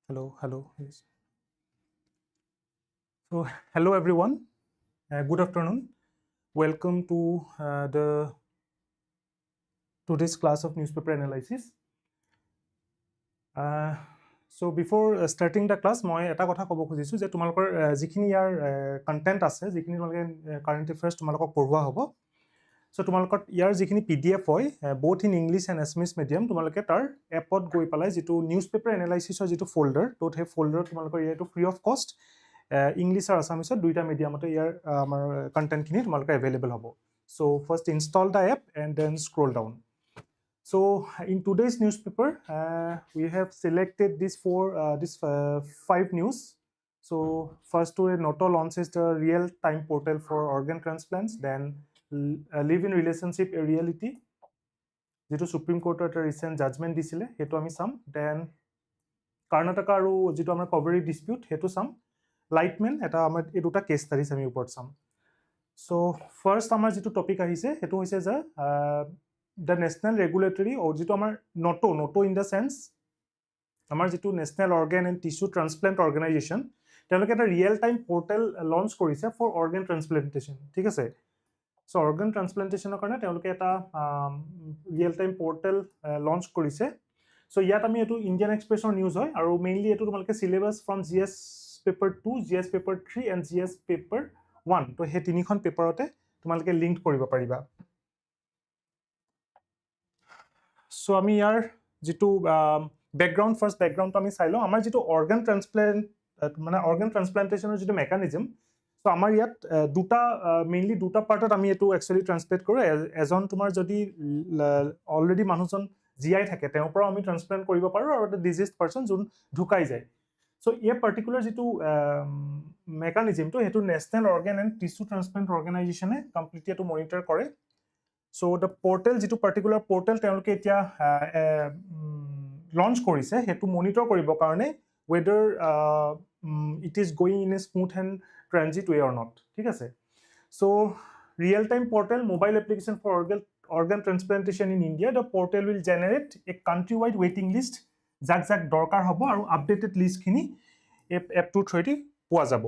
Hello. Yes. So, hello everyone. Good afternoon. Welcome to today's class of newspaper analysis. So, before starting the class, মই এটা কথা ক'ব খুজিছো যে তোমালোকৰ যিখিনি ইয়াৰ কন্টেন্ট আছে, যিখিনি তোমালোকে কাৰেন্ট এফেয়াৰ্স তোমালোকক পঢ়োৱা হ'ব। So, তোমালোকৰ ইয়াৰ যিখিনি PDF হয়, both in English and Assamese medium, তোমালোকে তাৰ এপত গৈ পেলাই যিটো নিউজপেপাৰ এনালাইসিছৰ যিটো ফোল্ডাৰ, তো সেই ফোল্ডাৰ তোমালোকৰ ইয়াটো ফ্ৰী অফ কষ্ট English or Assamese দুইটা মিডিয়ামতে ইয়াৰ আমাৰ কন্টেন্টখিনি তোমালোকে এভেইলেবল হ'ব। So, first install the app and then scroll down. So, in today's newspaper, we have selected these five news. So, first one, NOTTO launches the real-time portal for organ transplants. Then, live-in relationship a reality. যেটো Supreme Court a recent judgment দিছিলে, হেতু আমি চাম. Then, Karnataka আৰু যেটো আমাৰ Cauvery dispute, হেতু চাম. Lightman, এটা আমাৰ এই দুটা কেছ ষ্টাডিজ আমি ওপৰত চাম. So, first আমাৰ যেটো টপিক আহিছে, হেতু হৈছে যে the national regulatory or যেটো আমাৰ NOTTO in the sense আমাৰ যেটো national organ and tissue transplant organization তেওঁলোকে এটা real time portal launch কৰিছে for organ transplantation ঠিক আছে so organ transplantation কাৰণে তেওঁলোকে এটা real time portal launch কৰিছে so ইয়াত আমি এটো Indian Expressৰ নিউজ হয় আৰু মেইনলি এটো তোমালোকে syllabus from GS paper 2 GS paper 3 and GS paper 1 তো হে তিনিখন পেপাৰতে তোমালোকে লিংক কৰিব পাৰিবা So, আমি ইয়াৰ যেটো ব্যাকগ্ৰাউণ্ড ফাৰ্স্ট ব্যাকগ্ৰাউণ্ডটো আমি চাইলো আমাৰ যেটো অৰ্গান ট্ৰান্সপ্লান্ট মানে অৰ্গান ট্ৰান্সপ্লান্টেশনৰ যেটো মেকানিজম সো আমাৰ ইয়াত দুটা মেইনলি দুটা পাৰ্টত আমি এটো একচুয়ালি ট্ৰান্সপ্লেট কৰো এজন তোমাৰ যদি অলৰেডি মানুহজন জিআই থাকে তেওঁৰ পৰা আমি ট্ৰান্সপ্লান্ট কৰিব পাৰো আৰু এটা ডিজিজড পাৰসন যোন ঢুকাই যায় সো এই পাৰ্টিকুলাৰ যেটো মেকানিজমটো হেতু national organ and tissue transplant অৰ্গানাইজেচনে কমপ্লিটলি এটো মনিটৰ কৰে So the portal যেটো particular portal তেওঁলোকে এতিয়া launch কৰিছে হেতু মনিটৰ কৰিব কাৰণে whether it is going in a smooth and transit way or not ঠিক আছে so real time portal mobile application for organ transplantation in India the portal will generate a countrywide waiting list যাক দৰকাৰ হ'ব আৰু updated list খিনি এপটো through the পোৱা যাব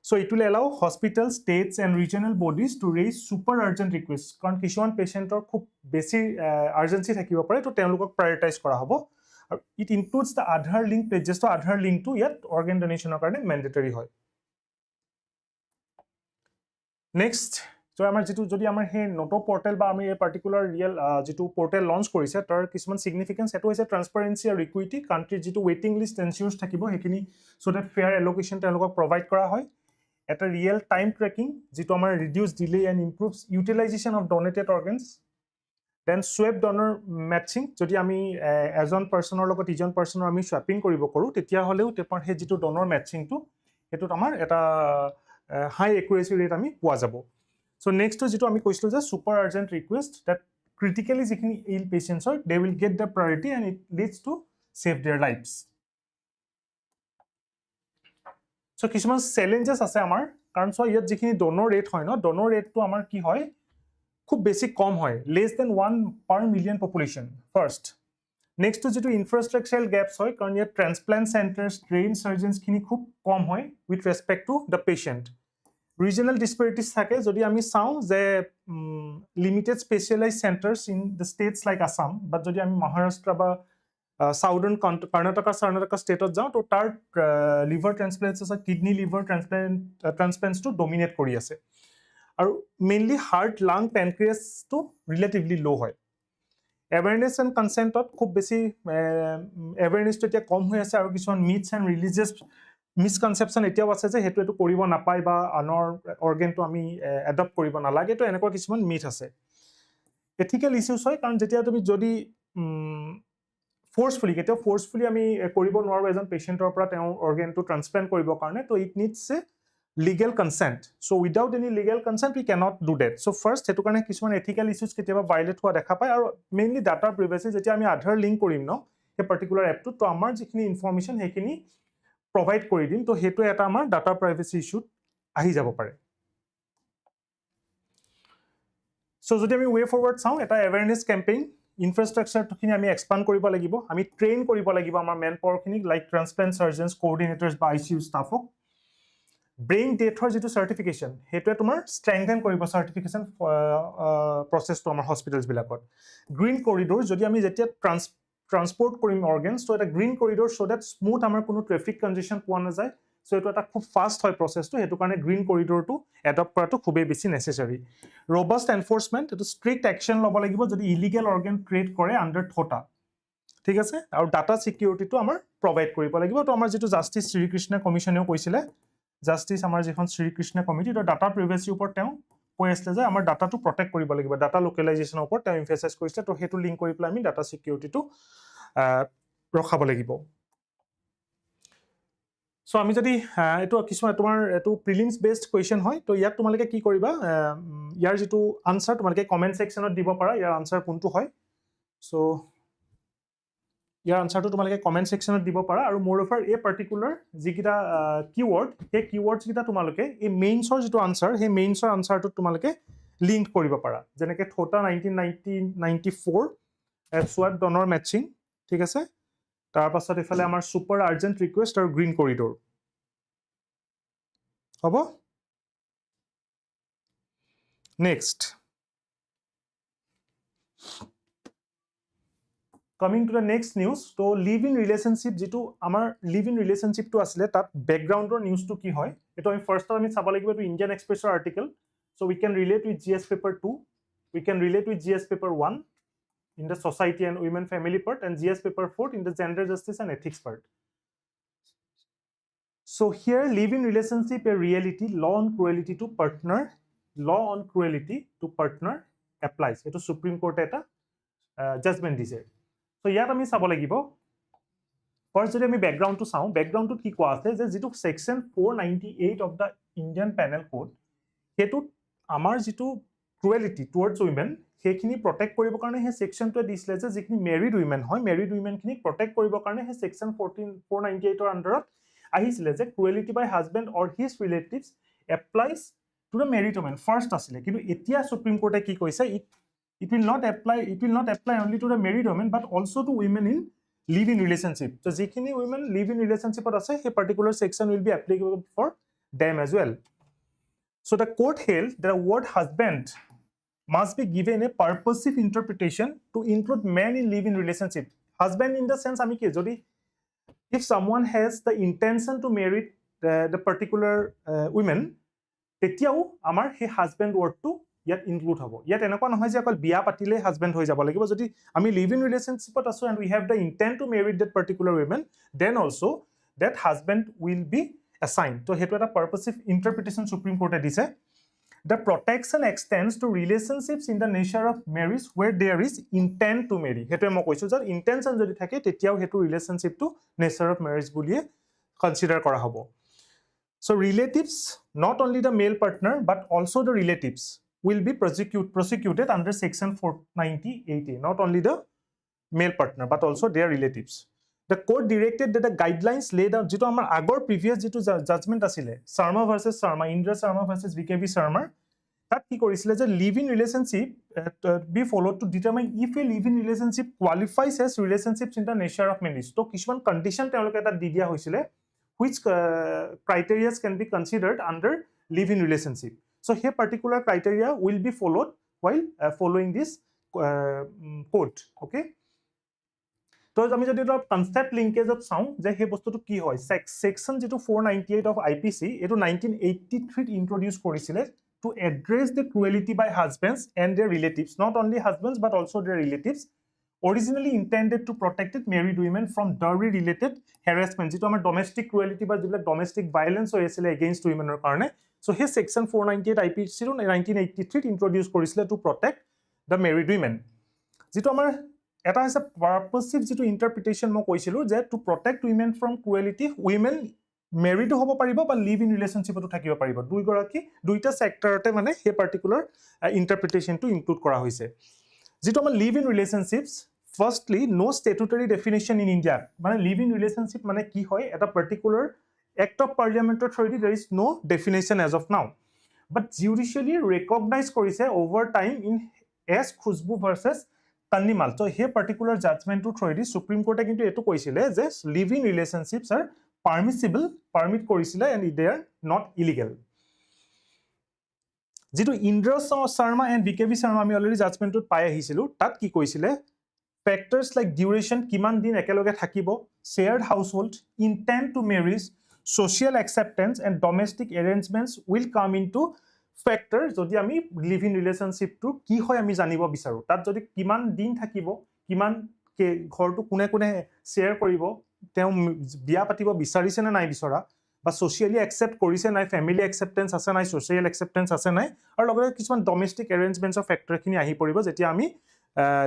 So it will allow hospitals, states and regional bodies to raise super urgent requests. কাৰণ কিছুমান পেশেন্টৰ খুব বেছি urgency থাকিব পাৰে তো তেওঁলোকক prioritize কৰা হ'ব আৰু it includes the Aadhaar link pages তো Aadhaar link to ইয়াত organ donationৰ কাৰণে mandatory হয় Next so আমাৰ যেটো যদি আমাৰ হে NOTTO portal বা আমি এই particular real যেটো portal launch কৰিছে তাৰ কিছুমান significance এটো হৈছে transparency আৰু equity country যেটো waiting list ensures থাকিব হেখিনি so that fair allocation তেওঁলোকক provide কৰা হয় At a real time tracking, যেটো আমাৰ reduce delay and improves utilization of donated organs. Then swap donor matching, যদি আমি এজন পাৰ্সনৰ লগত ইজন পাৰ্সনৰ আমি swapping কৰিব কৰো তেতিয়া হলেও তেপাৰ হে যেটো donor matching টো হেতুত আমাৰ এটা high accuracy rate আমি পোৱা যাব. So next যেটো আমি কৈছিলো যে super urgent request that critically যিখিনি ill patients are they will get the priority and it leads to save their lives. So কিছুমান চ্যালেঞ্জেস আছে আমাৰ কাৰণ সো ইয়াত যিখিনি ডোনৰ ৰেট হয় ন ডোনৰ ৰেটটো আমাৰ কি হয় খুব বেছি কম হয় less than 1 per million population first next to যেটো ইনফ্ৰাষ্ট্ৰাকচাৰাল গ্যাপস হয় কাৰণ ইয়াত ট্ৰান্সপ্লান্ট সেন্টাৰস ট্ৰেইন সাৰ্জনস খিনি খুব কম হয় with respect to the patient regional disparities থাকে যদি আমি চাও যে limited specialized centers in the states like Assam but যদি আমি মহাৰাষ্ট্ৰ বা Southern Karnataka state of যাও তো তাৰ liver transplants আছে kidney liver transplants to dominate কৰি আছে আৰু mainly heart lung pancreas to relatively low হয় awareness and consent ত খুব বেছি awareness তো এতিয়া কম হৈ আছে আৰু কিছুমান myths and religious misconception এতিয়াও আছে যে হেতু কৰিব নাপায় বা আনৰ organ তো আমি adopt কৰিব নালাগে তো এনেকুৱা কিছুমান myth আছে ethical issues হয় কাৰণ যেতিয়া তুমি যদি forcefully আমি কৰিব নোৱাৰো এজন পেশেন্টৰ পৰা তেওঁ organ to transplant কৰিব কাৰণে তো it needs a legal consent so without any legal consent we cannot do that so first হেতু কাৰণে কিছুমান ethical issues কেতিয়াবা violate হোৱা দেখা পায় আৰু mainly data privacy যেতিয়া আমি Aadhaar link কৰিম ন এই particular app তো আমাৰ যিখিনি information হেখিনি provide কৰি দিম তো হেতু এটা আমাৰ data privacy issue আহি যাব পাৰে so যদি আমি way forward চাও এটা awareness campaign ইনফ্ৰাষ্ট্ৰাকচাৰখিনি আমি এক্সপাণ্ড কৰিব লাগিব, আমি ট্ৰেইন কৰিব লাগিব আমাৰ মেন পাৱাৰখিনিক লাইক ট্ৰান্সপ্লেণ্ট চাৰ্জনছ, কোঅৰ্ডিনেটৰ্ছ বা ICU ষ্টাফক। ব্ৰেইন ডেথৰ যিটো চাৰ্টিফিকেশ্যন সেইটোৱে তোমাৰ ষ্ট্ৰেংথেন কৰিব চাৰ্টিফিকেশ্যন প্ৰচেছটো আমাৰ হস্পিটেলছবিলাকত। গ্ৰীণ কৰিডৰ, যদি আমি যেতিয়া ট্ৰান্সপৰ্ট কৰিম অৰ্গেনছ, ত' এটা গ্ৰীণ কৰিডৰ চ' ডেট স্মুথ আমাৰ কোনো ট্ৰেফিক কনজেশ্যন পোৱা নাযায়। চ' এইটো এটা খুব ফাষ্ট হয় প্ৰচেছটো, সেইটো কাৰণে গ্ৰীণ কৰিডৰটো এডপ্ট কৰাটো খুবেই বেছি নেচেচাৰী। ৰবাষ্ট এনফৰ্চমেণ্ট, এইটো ষ্ট্ৰিক্ট একশ্যন ল'ব লাগিব যদি ইলিগেল অৰ্গেন ট্ৰেড কৰে আণ্ডাৰ থটা, ঠিক আছে। আৰু ডাটা ছিকিউৰিটিটো আমাৰ প্ৰভাইড কৰিব লাগিব। তো আমাৰ যিটো জাষ্টিছ শ্ৰীকৃষ্ণ কমিশ্যনেও কৈছিলে, জাষ্টিছ আমাৰ যিখন শ্ৰীকৃষ্ণ কমিটি, তো ডাটা প্ৰিভেচিৰ ওপৰত তেওঁ কৈ আছিলে যে আমাৰ ডাটাটো প্ৰটেক্ট কৰিব লাগিব, ডাটা লোকেলাইজেশ্যনৰ ওপৰত তেওঁ এমফেচাইজ কৰিছিলে। তো সেইটো লিংক কৰি পেলাই আমি ডাটা ছিকিউৰিটিটো ৰখাব লাগিব। চ' আমি যদি এইটো কিছুমান তোমাৰ এইটো প্ৰিলিমছ বেছড কুৱেশ্যন হয়, তো ইয়াত তোমালোকে কি কৰিবা, ইয়াৰ যিটো আনচাৰ তোমালোকে কমেণ্ট ছেকশ্যনত দিব পাৰা, ইয়াৰ আনচাৰ কোনটো হয়। চ' ইয়াৰ আনচাৰটো তোমালোকে কমেণ্ট ছেকশ্যনত দিব পাৰা। আৰু মোৰ অফাৰ এই পাৰ্টিকুলাৰ যিকেইটা কিৱৰ্ড, সেই কিৱৰ্ডছকেইটা তোমালোকে এই মেইনছৰ যিটো আনচাৰ, সেই মেইনছৰ আনচাৰটোত তোমালোকে লিংক কৰিব পাৰা। যেনেকৈ থটা 1994 চুৱাট ডনৰ মেটচিং, ঠিক আছে। তাৰপাছত এইফালে আমাৰ ছুপাৰ আৰ্জেণ্ট ৰিকুৱেষ্ট আৰু গ্ৰীণ কৰিডৰ হ'ব। Next, coming to the next news. তো লিভ ইন ৰিলেশ্যনশ্বিপ, যিটো আমাৰ লিভ ইন ৰিলেশ্যনশ্বিপটো আছিলে, তাত বেকগ্ৰাউণ্ডৰ নিউজটো কি হয় এইটো আমি ফাৰ্ষ্টত আমি চাব লাগিব। এইটো ইণ্ডিয়ান এক্সপ্ৰেছৰ article. So' we can relate with GS paper 2, we can relate with GS paper 1 in the society and women family part, and GS paper 4 in the gender justice and ethics part. So here live-in relationship a reality, law on cruelty to partner, law on cruelty to partner applies. Eto Supreme Court eta judgment dise. So yat ami sabo lagibo, first jodi ami background to sao, background to ki koa ase je jitu section 498 of the Indian Penal Code, hetu amar jitu cruelty towards women সেইখিনি protect কৰিবৰ কাৰণে সেই ছেকশ্যনটোৱে দিছিলে যে যিখিনি married women হয়, married উইমেনখিনিক প্ৰটেক্ট কৰিবৰ কাৰণে সেই ছেকশ্যন 498ৰ আণ্ডাৰত আহিছিলে যে cruelty by husband or his relatives applies to the married women first আছিলে। কিন্তু এতিয়া সুপ্ৰিম কোৰ্টে কি কৈছে, it will not apply only to the married women but also' to women in live in relationship. তো যিখিনি উইমেন লিভ ইন ৰিলেশ্যনশ্বিপত আছে সেই particular section will be applicable for them as well. So' the court held the word husband must be given a purposive interpretation to include men in live-in relationship. Husband in the sense, ami ki jodi if someone has the intention to marry the particular women, tetiao amar he husband word to yet include hobo. Yet enakwa nohoy je akol biya patile husband hoy jabo lagibo. Jodi ami live-in relationship ot aso and we have the intent to marry that particular women, then also that husband will be assigned. So hetu eta purposive interpretation Supreme Court dise. The protection extends to relationships in the nature of marriage where there is intent to marry. Hetu mo koisu jar intention jodi thake tetiao hetu relationship to nature of marriage buliye consider kora hobo. So relatives, not only the male partner but also the relatives will be prosecuted under section 498A. Not only the male partner but also their relatives. The court directed that the guidelines laid out jito amar agor previous jito judgment asile Sharma versus Sharma, Indra Sharma versus VKV Sharma, tat ki korisile je live in relationship be followed to determine if a live in relationship qualifies as relationships in the nature of marriage. To kishuman condition teoloke eta di dia hoisile which criteria can be considered under live in relationship. So here particular criteria will be followed while following this code. Okay, তো আমি যদি এটা concept লিংকেজত চাওঁ যে সেই বস্তুটো কি হয়, সেকশন যেটো 498 অফ IPC এটো 1983 ত ইন্ট্ৰোডিউস কৰিছিলে to address the cruelty by husbands and their relatives, not only husbands but also their relatives, originally intended to protect married women from dowry related harassment, যেটো আমাৰ domestic cruelty বা যেবিলাক domestic violence হৈছিলে against women ৰ কাৰণে। so সেই section 498 IPC ৰ 1983 ত introduce কৰিছিলে to protect the married women, যেটো আমাৰ এটা আছে purposive যেটো ইন্টাৰপ্ৰিটেশন মই কৈছিলো যে to protect women from cruelty, women married হ'ব পাৰিব বা live in relationshipতো থাকিব পাৰিব, দুইটা সেক্টৰতে মানে সেই পাৰ্টিকুলাৰ ইন্টাৰপ্ৰিটেশনটো ইনক্লুড কৰা হৈছে। যেটো আমাৰ live in relationships, firstly no statutory definition in India, মানে live in relationship মানে কি হয়, এটা particular act of parliament authority, there is no definition as of now, but judicially recognized কৰিছে over time in S Khushbu versus Kannimal. So here particular judgment to through this Supreme Court কিন্তু এটো কৈছিলে যে living relationships are permissible, permit কৰিছিলে and they are not illegal. যেটো Indra Sharma and BKV Sharma আমি already জাজমেন্টত পাই আহিছিলো তাত কি কৈছিলে factors like duration কিমান দিন একেলগে থাকিব shared household intent to marriage social acceptance and domestic arrangements will come into factor যদি আমি লিভ ইন ৰিলেশনশিপটো কি হয় আমি জানিব বিচাৰো তাত যদি কিমান দিন থাকিব কিমান ঘৰটো কোনে কোনে শেয়াৰ কৰিব তেও বিয়া পাতিব বিচাৰিছে না নাই বিচৰা বা সোশিয়ালি একসেপ্ট কৰিছে নাই ফ্যামিলি একসেপ্টেন্স আছে নাই সোশিয়াল একসেপ্টেন্স আছে নাই আৰু লগতে কিছুমান ডমেষ্টিক এৰেঞ্জমেন্টছৰ ফ্যাক্টৰখিনি আহি পৰিব যেতিয়া আমি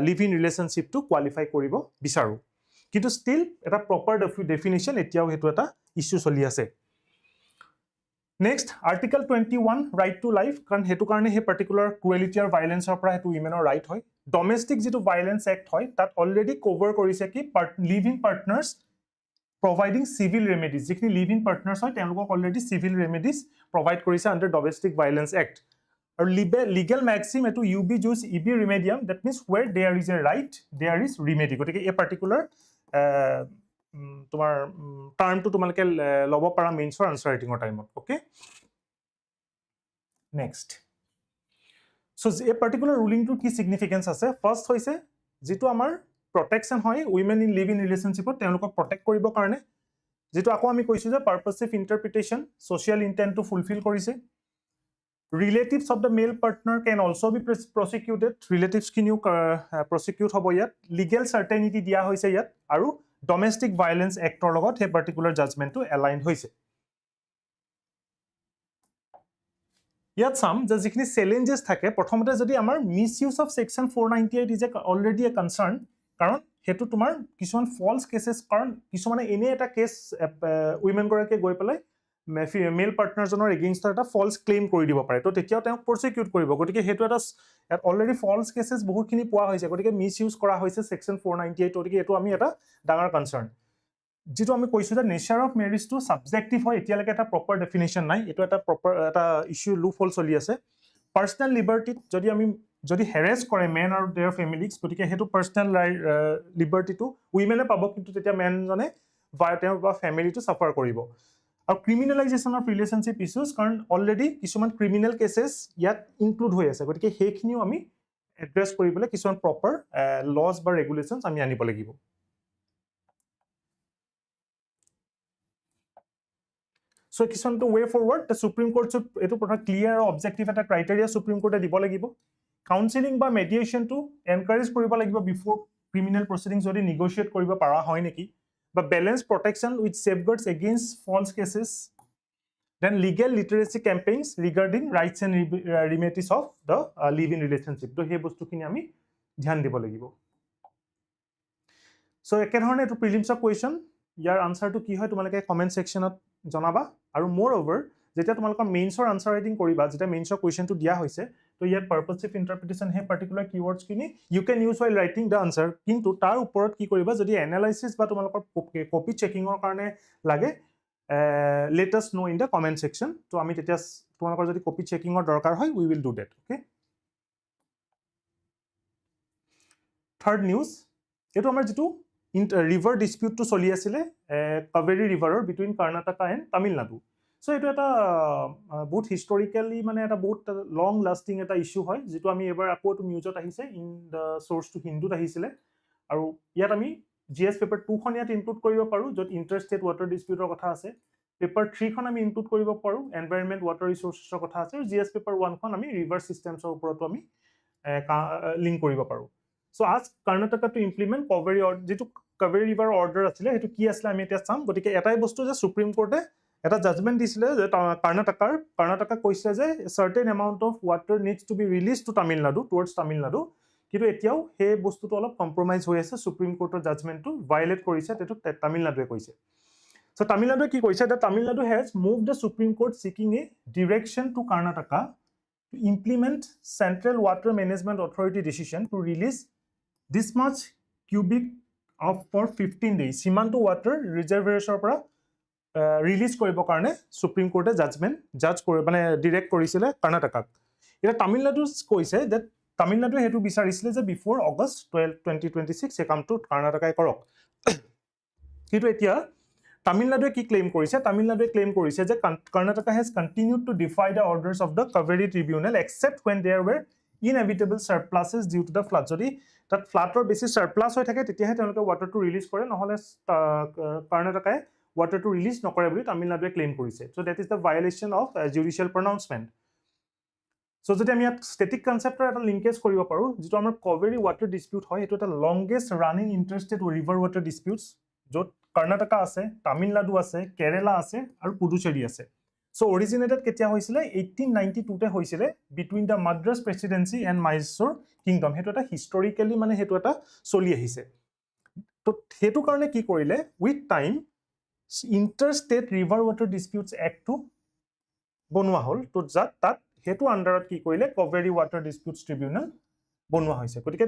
লিভ ইন ৰিলেশনশিপটো কোৱালিফাই কৰিব বিচাৰো কিন্তু ষ্টিল এটা প্ৰপাৰ ডেফিনিশ্যন এতিয়াও হেতু এটা ইস্যু চলি আছে Next, Article 21, right to life. কাৰণ হেতু কাৰণে হে particular cruelty or violence or পৰা হেতু womenৰ right হয় domestic যেটো violence act হয় তাত already cover কৰিছে কি living partners providing civil remedies যিখিনি living partners হয় তেওঁলোকক already civil remedies provide কৰিছে under domestic violence act আৰু legal maxim এটো UB jus EB remedium that means where there is a right there is remedy গতিকে এই particular তোমার term two তোমালকে লব পারা মেইনসৰ আনসাৰ ৰাইটিংৰ টাইমত ওকে নেক্সট সো এই পাৰ্টিকুলাৰ ৰুলিং টু কি সিগনিফিকেন্স আছে ফাৰ্স্ট হইছে যেটো আমাৰ প্ৰটেকশন হয় উইমেন ইন লিভ ইন ৰিলেশনশিপত তেওঁলোকক প্ৰটেক্ট কৰিব কাৰণে যেটো আকৌ আমি কৈছো যে পাৰপাসিভ ইন্টাৰপ্ৰিটেশন সোশিয়াল ইন্টেন্ট টু ফুলফিল কৰিছে relatives of the male partner can also be prosecuted relatives কিনিও prosecute হ'ব ইয়াত legal certainty দিয়া হৈছে ইয়াত আৰু domestic violence actor লগত হে particular judgment to align hoise yat sam je jikhni challenges thake prothomte jodi amar misuse of section 498 is already a concern karon hetu tumar kishon false cases karon kishone ene eta case women gorake goi pelai male partner jonor against eta false claim kori dibo pare to tetiao te prosecute koribo gotike hetu eta already false cases bahut khini poa hoise gotike misuse kora hoise section 498 gotike etu ami eta ডাঙৰ concern যেটো আমি কৈছো যে nature of marriage too subjective হয় এতিয়ালৈকে এটা proper definition নাই এটো এটা প্ৰপাৰ এটা ইস্যু লুপ হোল চলি আছে পাৰ্সোনাল লিবাৰ্টি যদি হেৰেস কৰে মেন আৰু देयर ফ্যামিলিজ গতিকে হেতু পাৰ্সোনাল লিবাৰ্টি টু উইমেনে পাব কিন্তু তেতিয়া মেন জনে তেওঁৰ বা ফ্যামিলিটো সাফাৰ কৰিব আৰু ক্ৰিমিনালাইজেশন অফ ৰিলেশনশিপ ইস্যুজ কাৰণ অলৰেডি কিছুমান ক্ৰিমিনাল কেसेছ ইয়াত ইনক্লুড হৈ আছে গতিকে হেখিনিও আমি এড্ৰেছ কৰিবলৈ কিছুমান প্ৰপাৰ লজ বা ৰেগুলেশনস আমি আনিব লাগিব So kisman to way forward the Supreme Court should eto pota clear objective eta criteria Supreme Court dibo lagibo counseling ba mediation to encourage koriba lagibo before criminal proceedings jodi negotiate koriba para hoy neki ba balance protection with safeguards against false cases then legal literacy campaigns regarding rights and remedies of the live in relationship to he bostu kini ami dhyan dibo lagibo so eke dhorone eto prelims question ইয়াৰ আনসাৰটো কি হয় তোমালোকে comment সেকশনত জনাবা আৰু মোৰ over যেতিয়া তোমালোকৰ মেইনছৰ answer writing কৰিবা যেতিয়া মেইনছৰ কোৱেশ্চনটো দিয়া হৈছে তো ইয়াত পাৰপজিভ ইন্টাৰপ্ৰিটেশন হে পাৰ্টিকুলাৰ কিৱৰ্ডছ কিনি you can use while writing the answer কিন্তু তাৰ ওপৰত কি কৰিবা যদি এনালাইসিস বা তোমালোকৰ কপি চেকিংৰ কাৰণে লাগে let us know in the comment section তো আমি তেতিয়া তোমালোকৰ যদি কপি চেকিংৰ দৰকাৰ হয় we will do that okay third news এটো আমাৰ যেটো river dispute to চলি আছিল Cauvery river between Karnataka and Tamil Nadu so eto eta both historically mane eta both long lasting eta issue hoy jeto ami ebar ako to newsot ahise in the source to Hindu ahisile aru yat ami GS paper 2 খন ইয়াত include কৰিব পাৰো যত interstate water dispute কথা আছে paper 3 খন আমি include কৰিব পাৰো environment water resources কথা আছে আৰু GS paper 1 খন আমি river systems ওপৰতো আমি লিংক কৰিব পাৰো So ask Karnataka to implement Cauvery or যেটো Cauvery river order আছিল হেতু কি আছিল আমি এটা চাম গতিকে এটাই বস্তু যে সুপ্ৰিম কোৰ্টে এটা জাজমেন্ট দিছিলে যে Karnataka কৈছে যে certain amount of water needs to be released to Tamil Nadu towards Tamil Nadu কিন্তু এতিয়াও হে বস্তুটো অলপ কম্প্ৰমাইজ হৈ আছে সুপ্ৰিম কোৰ্টৰ জাজমেন্টটো ভায়োলেট কৰিছে তেটো Tamil Nadu কৈছে So Tamil Nadu কি কৈছে that Tamil Nadu has moved the Supreme Court seeking a direction to Karnataka to implement Central Water Management Authority decision to release this much cubic of for 15 days Simanto water reservoirs পৰা release কৰিব কাৰণে supreme কোৰ্টে judgement জাজ কৰে মানে direct কৰিছিলে কৰ্ণাটকাক এটা তামিলনাডু কৈছে that তামিলনাডুৱে হেতু বিচাৰিছিলে যে বিফোৰ অগষ্ট 12 2026 এই কামটো কৰ্ণাটকাই কৰক কিন্তু এতিয়া তামিলনাডুৱে কি ক্লেইম কৰিছে তামিলনাডুৱে ক্লেইম কৰিছে যে Karnataka has continued to defy the orders of the Cauvery tribunal except when there were inevitable surpluses due to the flood যদি তাত ফ্লাডৰ বেছি সাৰপ্লাস হৈ থাকে তেতিয়াহে তেওঁলোকে ওয়াটাৰটো ৰিলিজ কৰে নহলে Karnatakaই ওয়াটাৰটো ৰিলিজ নকৰে বুলি তামিলনাডুৱে ক্লেইম কৰিছে so that is the violation of judicial pronouncement so যদি আমি ইয়াত স্ট্যাটিক কনসেপ্টৰ এটা লিংকেজ কৰিব পাৰো যেটো আমাৰ Cauvery water dispute হয় এটো এটা longest running interstate river water disputes য'ত Karnataka আছে তামিলনাডু আছে কেৰালা আছে আৰু পুডুচেৰী আছে so originated কেতিয়া হৈছিলে 1892 তে হৈছিলে between the Madras presidency and Mysore kingdom হেতু এটা historically মানে হেতু এটা চলি আহিছে তো হেতু কাৰণে কি কৰিলে with time interstate river water disputes act to বনোৱা হল তো তাত হেতু আন্ডাৰত কি কৰিলে Cauvery water disputes tribunal বনোৱা হৈছে গতিকে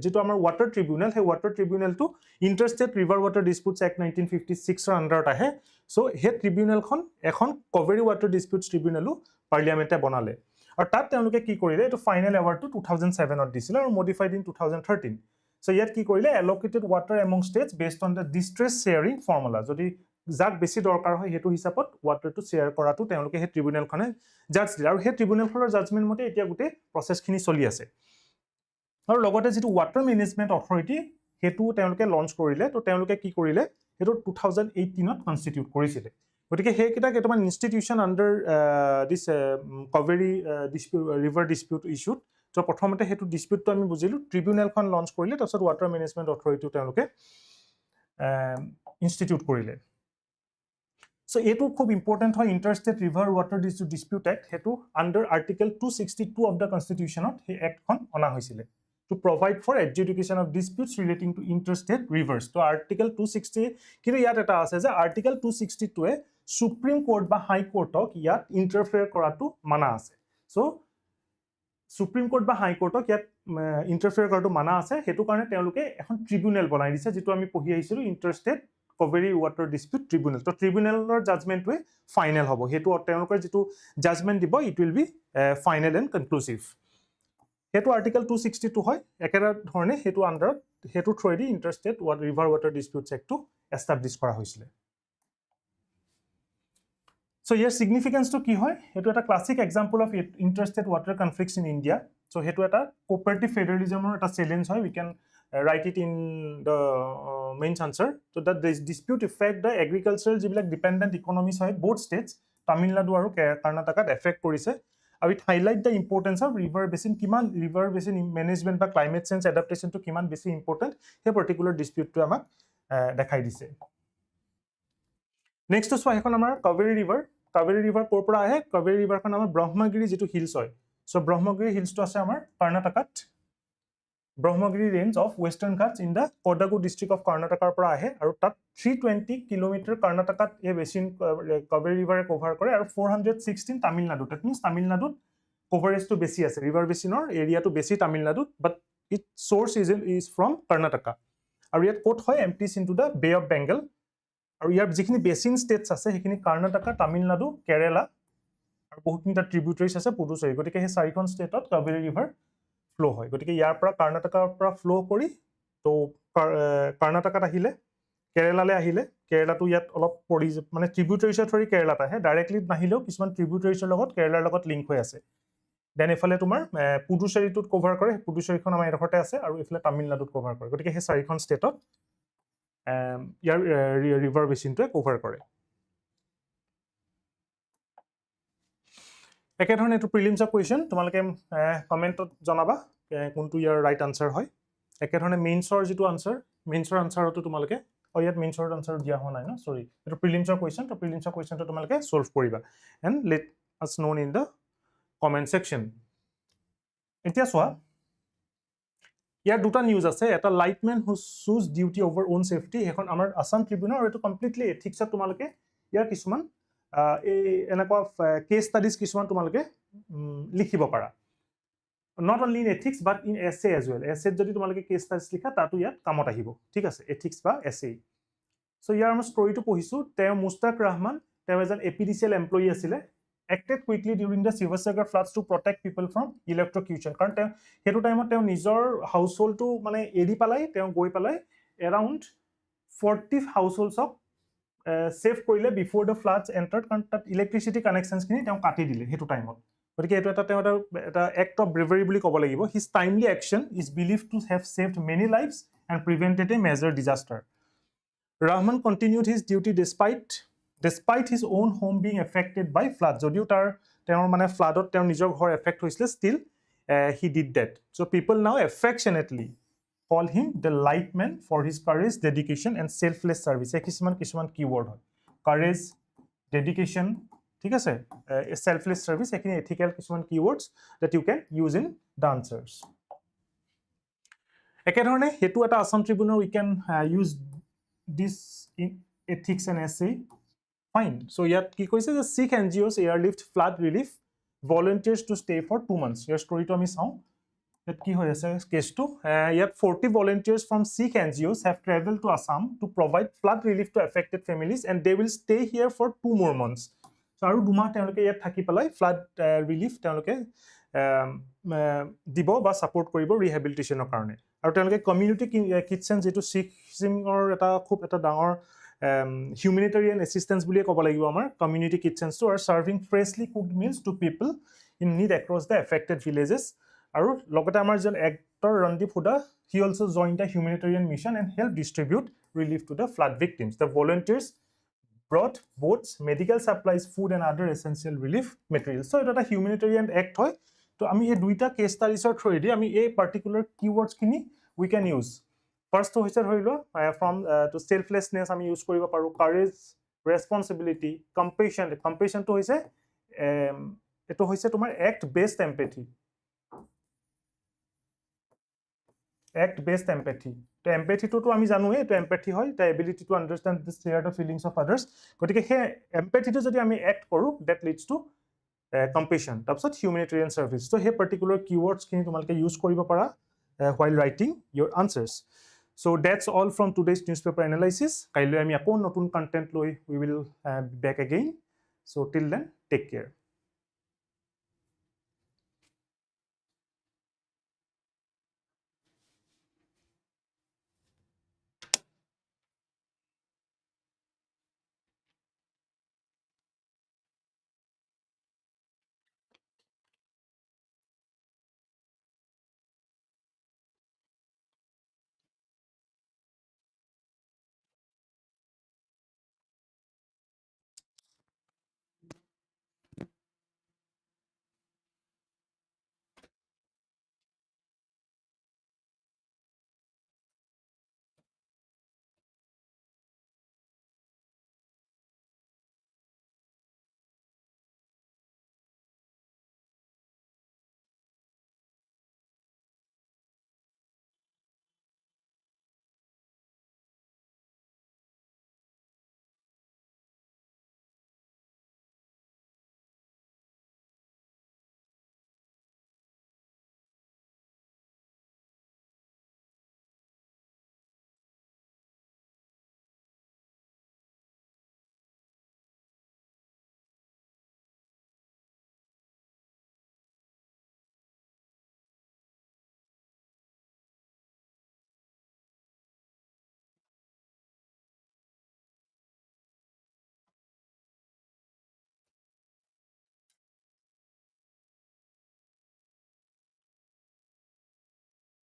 যেটো আমাৰ ওয়াটাৰ ট্ৰিবিউনেল হে ওয়াটাৰ ট্ৰিবিউনেলটো ইন্টাৰষ্টেট ৰিভাৰ ওয়াটাৰ ডিসপিউটছ এক্ট 1956 ৰ আন্ডাৰত আহে সো হে ট্ৰিবিউনেলখন এখন Cauvery water disputes ট্ৰিবিউনেলো পাৰ্লিয়ামেন্টে বনালে আৰু তাত তেওঁলোকে কি কৰিলে এটো ফাইনাল এৱাৰ্ডটো 2007 ত দিছিল আৰু মডিফাইড ইন 2013 সো ইয়াত কি কৰিলে allocated water among states based on the distress sharing formula যদি যাক বেছি দৰকাৰ হয় হেতু হিচাপত ওয়াটাৰটো শেয়াৰ কৰাটো তেওঁলোকে হে ট্ৰিবিউনেলখনে জাজ দিলে আৰু হে ট্ৰিবিউনেলখনৰ জাজমেন্ট মতে এতিয়া গুটে প্ৰসেছখিনি চলি আছে আৰু লগতে যেটো ওয়াটাৰ মেনেজমেন্ট অথৰিটি হেতু তেওঁলোকে লঞ্চ কৰিলে তো তেওঁলোকে কি কৰিলে হেতু 2018 ত কনস্টিটিউট কৰিছিলে গতিকে হে কিটা কেটামান institution under this Cauvery river dispute issue তো প্ৰথমতে হেতু ডিসপিউটটো আমি বুজিলো ট্ৰিবিউনেলখন লঞ্চ কৰিলে তাৰছত ওয়াটাৰ মেনেজমেন্ট অথৰিটি তেওঁলোকে ইনষ্টিটিউট কৰিলে So, eto khub important hoy interstate river water dispute act hetu under article 262 of the constitution of he act khon ona hoisile to provide for adjudication of disputes relating to interstate rivers to article 260 কিন্তু ইয়াত এটা আছে যে article 262 এ supreme court বা high court ok ইয়াত interfere কৰাটো মানা আছে so supreme court বা high court ok ইয়াত interfere কৰাটো মানা আছে হেতু কাৰণে তেওঁলোকে এখন ট্ৰিবিউনেল বনাই দিছে যেটো আমি পঢ়ি আহিছিলো interstate Cauvery water dispute tribunal তো ট্ৰিবিউনেলৰ জাজমেন্ট ৱে ফাইনাল হ'ব হেতু তেওঁলোকৰ যেটো জাজমেন্ট দিব it will be final and conclusive হেতু আৰ্টিকেল 262 হয় একেটা ধৰণে হেতু আন্ডাৰত হেতু through the interstate river water disputes এক্টটো এস্টাবলিশ কৰা হৈছিল সো ইয়াৰ সিগনিফিকেন্স তো কি হয় হেতু এটা classic example of interstate water conflicts in India so হেতু এটা কোঅপাৰেটিভ ফেডাৰেলিজমৰ এটা চ্যালেঞ্জ হয় we can write it in the main answer so that this dispute affect the agricultural jibilak dependent economies hoy both states Tamil Nadu aru Karnataka affect korise and it highlight the importance of river basin kiman river basin management ba climate change adaptation to kiman besi important he particular dispute to amak dekhai dise next to so ekhon amar Cauvery river kor pora ahe Cauvery river khon amar Brahmagiri jitu hills hoy so Brahmagiri hills to ase amar Karnatakat Brahmagiri range of Western Ghats in the Kodagu district of Karnataka পৰা আহে আৰু তাত 320 kilometre Karnataka এ basin Cauvery river cover কৰে আৰু 416 Tamil Nadu that means Tamil Nadu coverage to বেছি আছে river basin or area to বেছি Tamil Nadu but its source is from Karnataka আৰু ইয়াত কোট হয় empties into the Bay of Bengal আৰু ইয়াৰ যিখিনি বেচিন states আছে সেইখিনি Karnataka তামিলনাডু কেৰালা আৰু বহুতখিনি তাত tributaries আছে পুডুচেৰী গতিকে সেই চাৰিখন ষ্টেটত Cauvery river ফ্লো হয় গতিকে ইয়াৰ পৰা Karnataka পৰা ফ্লো কৰি তো Karnataka আহিলে কেৰালালে আহিলে কেৰালাটো ইয়াত অলপ পৰি মানে ট্ৰিবিউটাৰিছৰ থৰি কেৰালাত আহে ডাইৰেক্টলি নাহিলেও কিছুমান ট্ৰিবিউটাৰিছৰ লগত কেৰালাৰ লগত লিংক হৈ আছে দেন এফালে তোমাৰ পুডুচেৰীটোত কভাৰ কৰে পুডুচেৰীখন আমাৰ এডখৰতে আছে আৰু এফালে তামিলনাডুত কভাৰ কৰে গতিকে সেই চাৰিখন ষ্টেটত ইয়াৰ ৰিভাৰ বেচিনটোৱে কভাৰ কৰে একে ধৰণে এটো প্ৰিলিমছৰ কোৱেশ্চন তোমালোকে কমেন্টত জনাবা কোনটো ইয়াৰ ৰাইট আনসাৰ হয় একে ধৰণে মেইনছৰ যেটো আনসাৰ মেইনছৰ আনসাৰটো তোমালোকে ইয়াত মেইনছৰ আনসাৰ দিয়া হোৱা নাই ন সৰি এটো প্ৰিলিমছৰ কোৱেশ্চন তো প্ৰিলিমছৰ কোৱেশ্চনটো তোমালোকে সলভ কৰিবা and let us know in the comment section এতিয়া সোৱা ইয়াৰ দুটা নিউজ আছে এটা lightman who chose duty over own safety এখন আমাৰ আসাম ট্ৰিবিউনৰ আৰু এটো কমপ্লিটলি এথিক্সত তোমালোকে ইয়াৰ কিছুমান এনেকুৱা কেস ষ্টাডিজ কিছুমান তোমালোকে লিখিব পাৰা not only in ethics but in essay as well essay যদি তোমালোকে কেস ষ্টাডিজ লিখা তাতো ইয়াত কামত আহিব ঠিক আছে ethics বা essay সো ইয়াৰ আমি ষ্টৰীটো পঢ়িছো তেওঁ মুস্তাক ৰহমান তেওঁ এজন এপিডিচিএল এমপ্লয়ি আছিল acted quickly during the Sivasagar floods to protect people from electrocution. কাৰণ তেওঁ সেইটো টাইমত তেওঁ নিজৰ হাউসহোল্ডটো মানে এৰি পেলাই তেওঁ গৈ পেলাই around 40 হাউসহোল্ডছক সেভ কৰিলে বিফোৰ দ্য ফ্লাডছ এন্টাৰ্ড, কাৰণ তাত ইলেক্ট্ৰিচিটি কানেকশ্যনছখিনি তেওঁ কাটি দিলে সেইটো টাইমত। গতিকে এইটো এটা এক্ট অফ ব্ৰেভাৰী বুলি ক'ব লাগিব। His timely action is believed to have saved many lives and প্ৰিভেণ্টেড A major disaster. Rahman continued his duty despite his own home being affected by flood. যদিও তেওঁৰ মানে ফ্লাডত তেওঁৰ নিজৰ ঘৰ এফেক্ট হৈছিলে, still he did that. So people now affectionately call him the Lightman for his courage, dedication and selfless service. কিছুমান keyword হয়, courage, dedication, ঠিক আছে, selfless service, এইখিনি ethical কিছুমান keywords that you can use in the answers. একেধৰণে হেতু এটা Assam Tribune we can use this in ethics and essay. Fine. So ইয়াত কি কৈছে যে Sikh NGOs airlift flood relief volunteers to stay for 2 months. ইয়াৰ ষ্টৰিটো আমি চাওঁ। ইয়াত কি হৈ আছে কেছটো, ইয়াত 40 volunteers from Sikh NGOs have traveled to Assam to provide flood relief to affected families and they will stay here for 2 more months. So আৰু 2 মাহ তেওঁলোকে ইয়াত থাকি পেলাই ফ্লাড ৰিলিফ তেওঁলোকে দিব বা ছাপোৰ্ট কৰিব ৰিহেবিলিটেশ্যনৰ কাৰণে। আৰু তেওঁলোকে কমিউনিটি কিটচেন, যিটো শিখিজিমৰ খুব এটা ডাঙৰ humanitarian assistance বুলিয়ে ক'ব লাগিব আমাৰ কমিউনিটি কিটচেনছটো, আৰু serving freshly cooked meals to people in need across the affected villages. আৰু লগতে আমাৰ যেন actor Randeep Hooda, he also join the humanitarian mission and help distribute relief to the flood victims. The volunteers brought boats, medical supplies, food and other essential relief materials. So এটা humanitarian act হয়। তো আমি এই দুইটা কেছ ষ্টাডিজৰ থ্ৰুৱেদি আমি এই particular কিৱৰ্ডছখিনি we can use. First হৈছে ধৰিলো from to selflessness আমি ইউজ কৰিব পাৰো, courage, responsibility, compassion. Compassion to হৈছে এটো হৈছে তোমাৰ act based empathy. Act based empathy. তো empathy to আমি জানোৱে এটো empathy হয়, the ability to understand the share the feelings of others. গতিকে হে empathy to যদি আমি act কৰো, that leads to compassion. তাৰপিছত humanitarian service. So হে particular keywords খিনি তোমালোকে ইউজ কৰিব পাৰা while writing your answers. So that's all from today's newspaper analysis. কাইলৈ আমি আকৌ নতুন content লৈ we will be back again. So till then, take care.